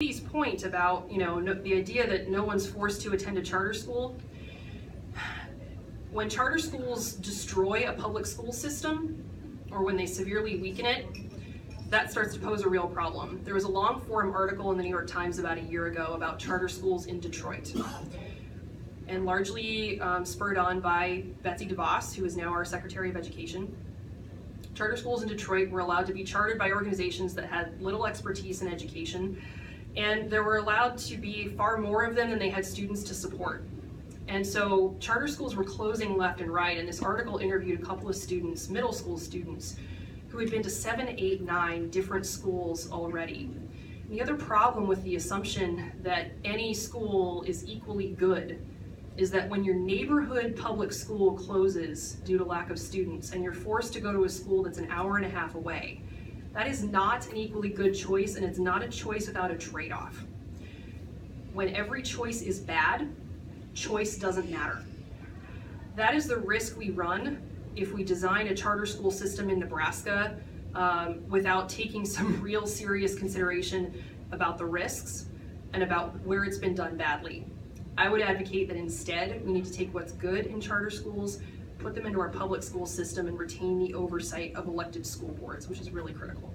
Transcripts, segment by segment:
Katie's point about, the idea that no one's forced to attend a charter school. When charter schools destroy a public school system, or when they severely weaken it, that starts to pose a real problem. There was a long form article in the New York Times about a year ago about charter schools in Detroit, and largely spurred on by Betsy DeVos, who is now our Secretary of Education. Charter schools in Detroit were allowed to be chartered by organizations that had little expertise in education, and there were allowed to be far more of them than they had students to support. And so charter schools were closing left and right, and this article interviewed a couple of students, middle school students, who had been to 7, 8, 9 different schools already. And the other problem with the assumption that any school is equally good is that when your neighborhood public school closes due to lack of students and you're forced to go to a school that's an hour and a half away, that is not an equally good choice, and it's not a choice without a trade-off. When every choice is bad, choice doesn't matter. That is the risk we run if we design a charter school system in Nebraska without taking some real serious consideration about the risks and about where it's been done badly. I would advocate that instead we need to take what's good in charter schools, put them into our public school system, and retain the oversight of elected school boards, which is really critical.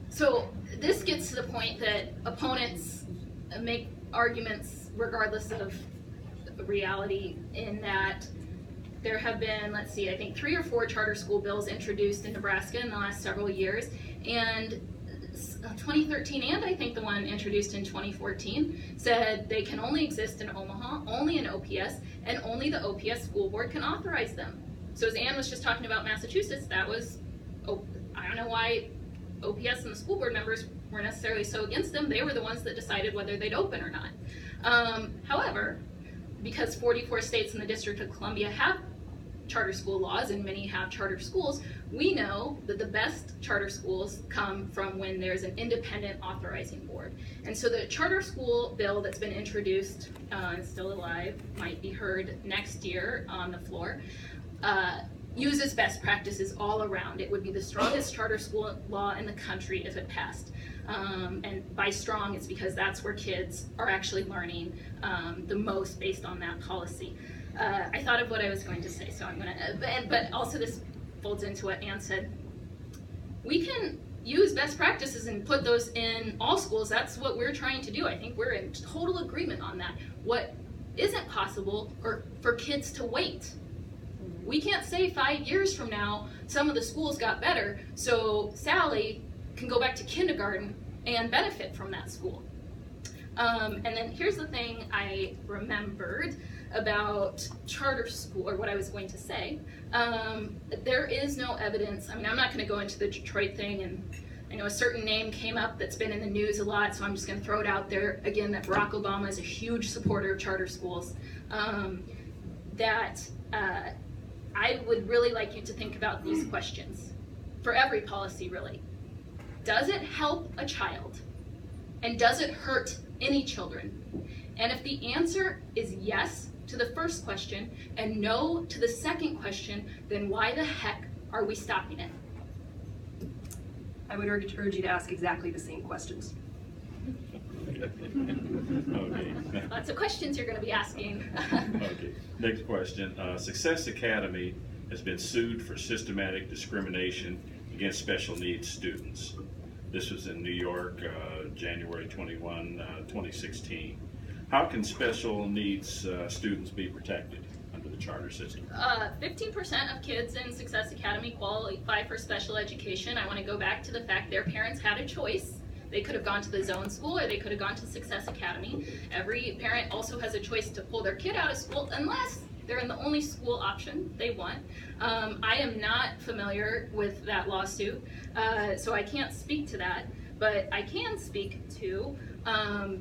So this gets to the point that opponents make arguments regardless of reality, in that there have been, I think 3 or 4 charter school bills introduced in Nebraska in the last several years, and 2013 and I think the one introduced in 2014 said they can only exist in Omaha, only in OPS, and only the OPS school board can authorize them. So as Ann was just talking about Massachusetts, that was, I don't know why OPS and the school board members were necessarily so against them. They were the ones that decided whether they'd open or not. However, because 44 states in the District of Columbia have charter school laws and many have charter schools, we know that the best charter schools come from when there's an independent authorizing board. And so the charter school bill that's been introduced and still alive, might be heard next year on the floor, uses best practices all around. It would be the strongest charter school law in the country if it passed. And by strong, it's because that's where kids are actually learning the most based on that policy. I thought of what I was going to say, so I'm going to, but also this folds into what Ann said. We can use best practices and put those in all schools. That's what we're trying to do. I think we're in total agreement on that. What isn't possible are for kids to wait. We can't say 5 years from now some of the schools got better, so Sally can go back to kindergarten and benefit from that school. And then here's the thing I remembered about charter school, or what I was going to say. There is no evidence. I mean, I'm not going to go into the Detroit thing, and I know a certain name came up that's been in the news a lot, so I'm just going to throw it out there again that Barack Obama is a huge supporter of charter schools. I would really like you to think about these questions for every policy, really. Does it help a child? And does it hurt any children? And if the answer is yes to the first question and no to the second question, then why the heck are we stopping it? I would urge you to ask exactly the same questions. Okay. Lots of questions you're going to be asking. Okay. Next question. Success Academy has been sued for systematic discrimination against special needs students. This was in New York, January 21, 2016. How can special needs students be protected under the charter system? 15% of kids in Success Academy qualify for special education. I want to go back to the fact their parents had a choice. They could have gone to the zone school or they could have gone to Success Academy. Every parent also has a choice to pull their kid out of school unless they're in the only school option they want. I am not familiar with that lawsuit, so I can't speak to that, but I can speak to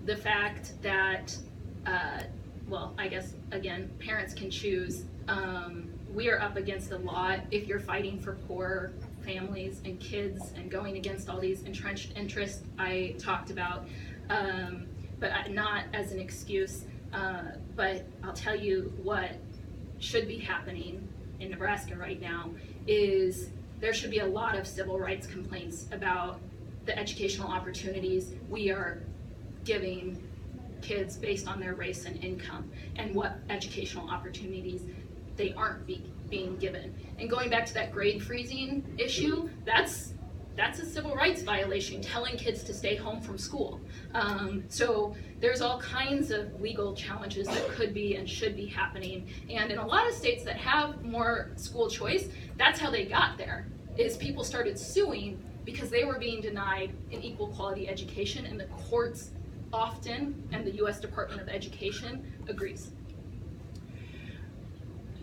the fact that, well, I guess, again, parents can choose. We are up against the law if you're fighting for poor families and kids and going against all these entrenched interests I talked about, but not as an excuse. But I'll tell you what should be happening in Nebraska right now is there should be a lot of civil rights complaints about the educational opportunities we are giving kids based on their race and income, and what educational opportunities they aren't being given. And going back to that grade freezing issue, that's a civil rights violation, telling kids to stay home from school. So there's all kinds of legal challenges that could be and should be happening. And in a lot of states that have more school choice, that's how they got there, is people started suing because they were being denied an equal quality education, and the courts often, and the US Department of Education agrees.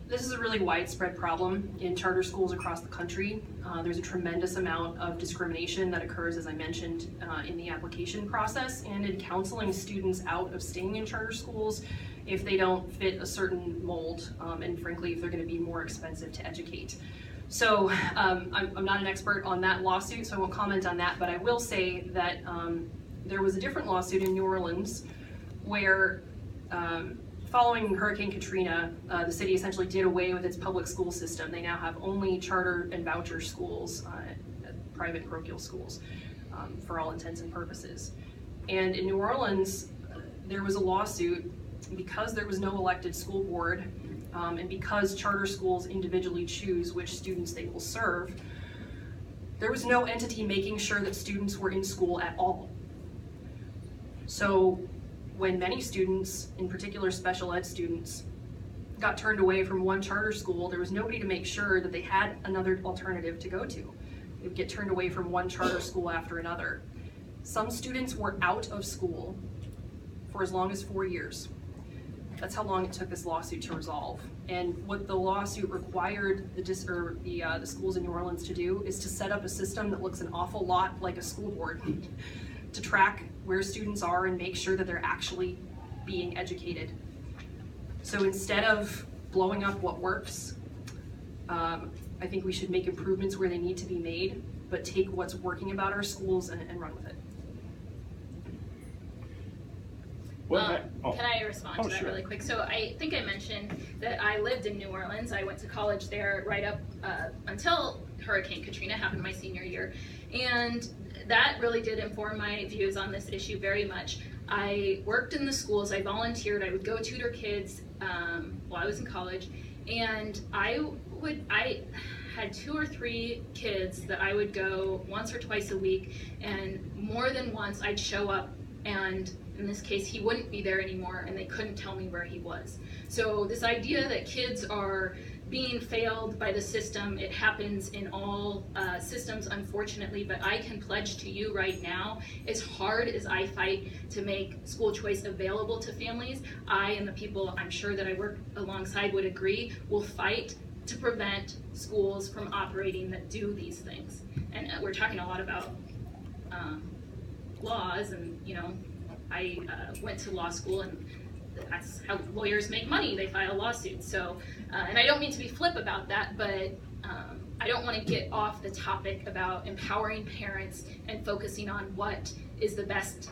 This is a really widespread problem in charter schools across the country. There's a tremendous amount of discrimination that occurs, as I mentioned, in the application process and in counseling students out of staying in charter schools if they don't fit a certain mold, and frankly, if they're going to be more expensive to educate. So I'm not an expert on that lawsuit, so I won't comment on that, but I will say that there was a different lawsuit in New Orleans where following Hurricane Katrina, the city essentially did away with its public school system. They now have only charter and voucher schools, private parochial schools, for all intents and purposes. And in New Orleans, there was a lawsuit because there was no elected school board, and because charter schools individually choose which students they will serve, there was no entity making sure that students were in school at all. So when many students, in particular special ed students, got turned away from one charter school, there was nobody to make sure that they had another alternative to go to. They would get turned away from one charter school after another. Some students were out of school for as long as 4 years. That's how long it took this lawsuit to resolve. And what the lawsuit required the schools in New Orleans to do is to set up a system that looks an awful lot like a school board to track where students are and make sure that they're actually being educated. So instead of blowing up what works, I think we should make improvements where they need to be made, but take what's working about our schools and run with it. Can I respond to that really quick? So I think I mentioned that I lived in New Orleans. I went to college there right up until Hurricane Katrina happened my senior year. And that really did inform my views on this issue very much. I worked in the schools, I volunteered, I would go tutor kids while I was in college, and I had 2 or 3 kids that I would go once or twice a week, and more than once I'd show up, and in this case he wouldn't be there anymore and they couldn't tell me where he was. So this idea that kids are being failed by the system, it happens in all systems unfortunately, but I can pledge to you right now, as hard as I fight to make school choice available to families, I and the people I'm sure that I work alongside would agree, will fight to prevent schools from operating that do these things. And we're talking a lot about laws, and you know, I went to law school, and that's how lawyers make money, they file lawsuits. So, and I don't mean to be flip about that, but I don't want to get off the topic about empowering parents and focusing on what is the best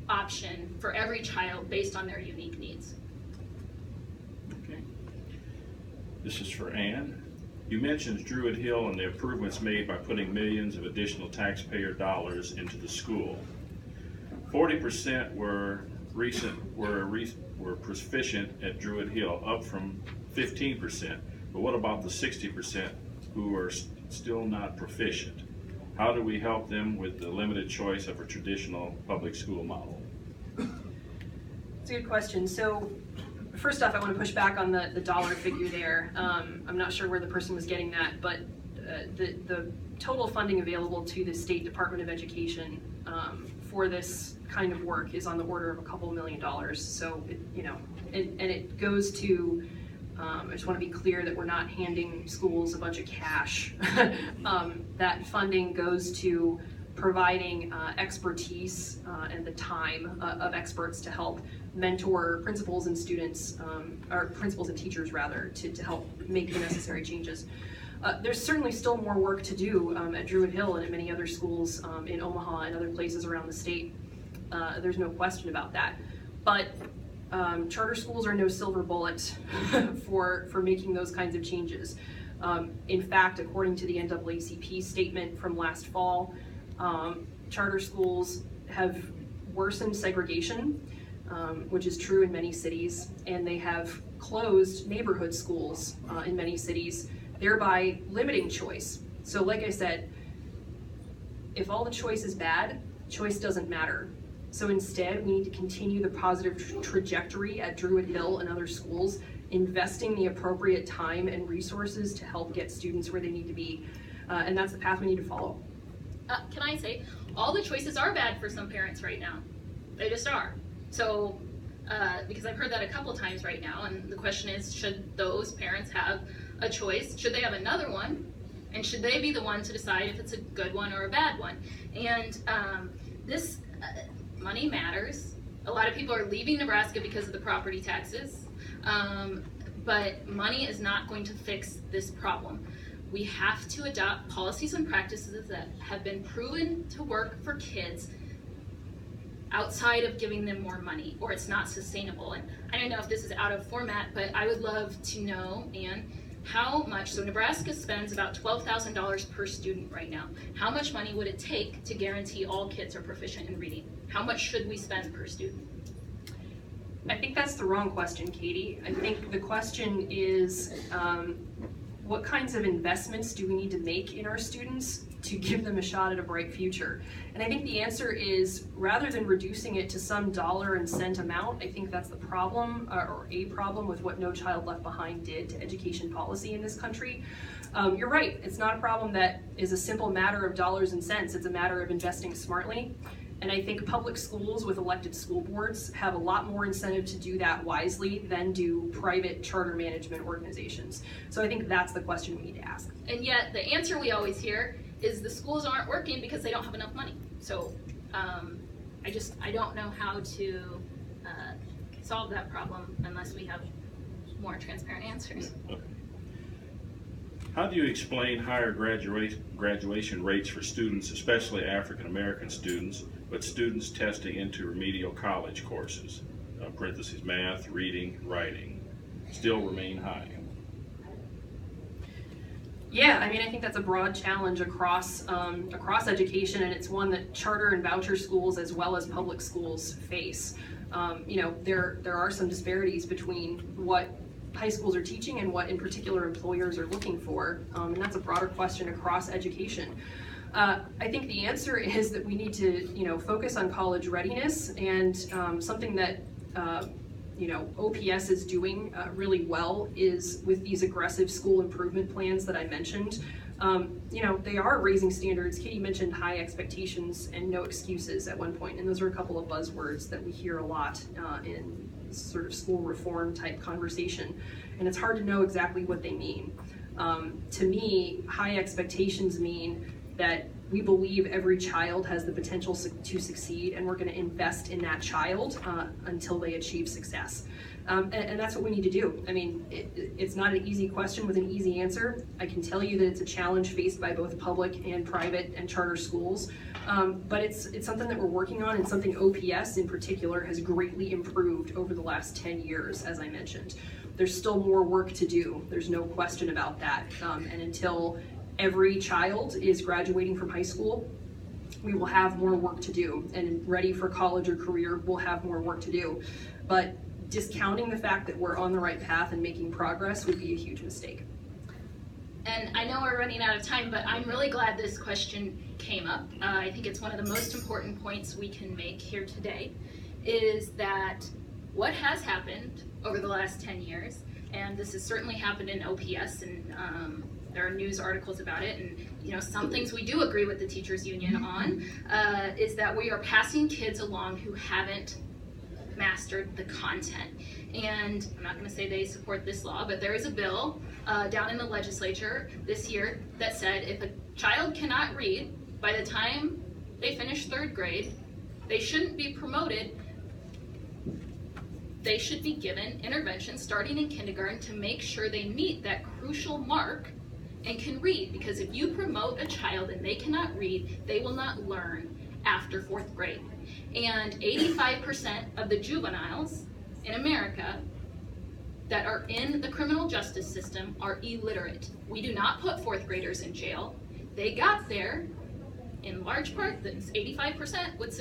option for every child based on their unique needs. Okay. This is for Ann. You mentioned Druid Hill and the improvements made by putting millions of additional taxpayer dollars into the school. 40% were proficient at Druid Hill, up from 15%. But what about the 60% who are still not proficient? How do we help them with the limited choice of a traditional public school model? It's a good question. So first off, I want to push back on the dollar figure there. I'm not sure where the person was getting that, but the total funding available to the State Department of Education for this kind of work is on the order of a couple $1 million. So, and it goes to, I just want to be clear that we're not handing schools a bunch of cash. That funding goes to providing expertise and the time of experts to help mentor principals and students, or principals and teachers rather, to help make the necessary changes. There's certainly still more work to do at Druid Hill and at many other schools in Omaha and other places around the state. There's no question about that. But charter schools are no silver bullet for making those kinds of changes. In fact, according to the NAACP statement from last fall, charter schools have worsened segregation, which is true in many cities, and they have closed neighborhood schools in many cities, thereby limiting choice. So like I said, if all the choice is bad, choice doesn't matter. So instead, we need to continue the positive trajectory at Druid Hill and other schools, investing the appropriate time and resources to help get students where they need to be. And that's the path we need to follow. Can I say, all the choices are bad for some parents right now. They just are. So, because I've heard that a couple times right now, and the question is, should those parents have a choice? Should they have another one? And should they be the one to decide if it's a good one or a bad one? And this money matters. A lot of people are leaving Nebraska because of the property taxes, but money is not going to fix this problem. We have to adopt policies and practices that have been proven to work for kids outside of giving them more money, or it's not sustainable. And I don't know if this is out of format, but I would love to know, Anne, how much, so Nebraska spends about $12,000 per student right now. How much money would it take to guarantee all kids are proficient in reading? How much should we spend per student? I think that's the wrong question, Katie. I think the question is, what kinds of investments do we need to make in our students to give them a shot at a bright future? And I think the answer is, rather than reducing it to some dollar and cent amount, I think that's the problem, or a problem with what No Child Left Behind did to education policy in this country. You're right, it's not a problem that is a simple matter of dollars and cents, it's a matter of investing smartly. And I think public schools with elected school boards have a lot more incentive to do that wisely than do private charter management organizations. So I think that's the question we need to ask. And yet the answer we always hear is the schools aren't working because they don't have enough money. So I don't know how to solve that problem unless we have more transparent answers. Okay. How do you explain higher graduation rates for students, especially African American students, but students testing into remedial college courses, parentheses, math, reading, writing, still remain high? Yeah, I mean, I think that's a broad challenge across education, and it's one that charter and voucher schools as well as public schools face. There are some disparities between what high schools are teaching and what in particular employers are looking for, and that's a broader question across education. I think the answer is that we need to, focus on college readiness, and something that OPS is doing really well is with these aggressive school improvement plans that I mentioned. They are raising standards. Katie mentioned high expectations and no excuses at one point, and those are a couple of buzzwords that we hear a lot in sort of school reform type conversation, and it's hard to know exactly what they mean. To me, high expectations mean that we believe every child has the potential to succeed, and we're going to invest in that child until they achieve success. And that's what we need to do. I mean, it's not an easy question with an easy answer. I can tell you that it's a challenge faced by both public and private and charter schools, but it's something that we're working on, and something OPS in particular has greatly improved over the last 10 years, as I mentioned. There's still more work to do. There's no question about that. And until every child is graduating from high school, we will have more work to do, and ready for college or career, we'll have more work to do. But discounting the fact that we're on the right path and making progress would be a huge mistake. And I know we're running out of time, but I'm really glad this question came up. I think it's one of the most important points we can make here today, is that what has happened over the last 10 years, and this has certainly happened in OPS, and there are news articles about it, and some things we do agree with the teachers union on, is that we are passing kids along who haven't mastered the content. And I'm not going to say they support this law, but there is a bill down in the legislature this year that said if a child cannot read by the time they finish 3rd grade, they shouldn't be promoted. They should be given intervention starting in kindergarten to make sure they meet that crucial mark and can read, because if you promote a child and they cannot read, they will not learn after 4th grade. And 85% of the juveniles in America that are in the criminal justice system are illiterate. We do not put 4th graders in jail. They got there in large part, that 85% would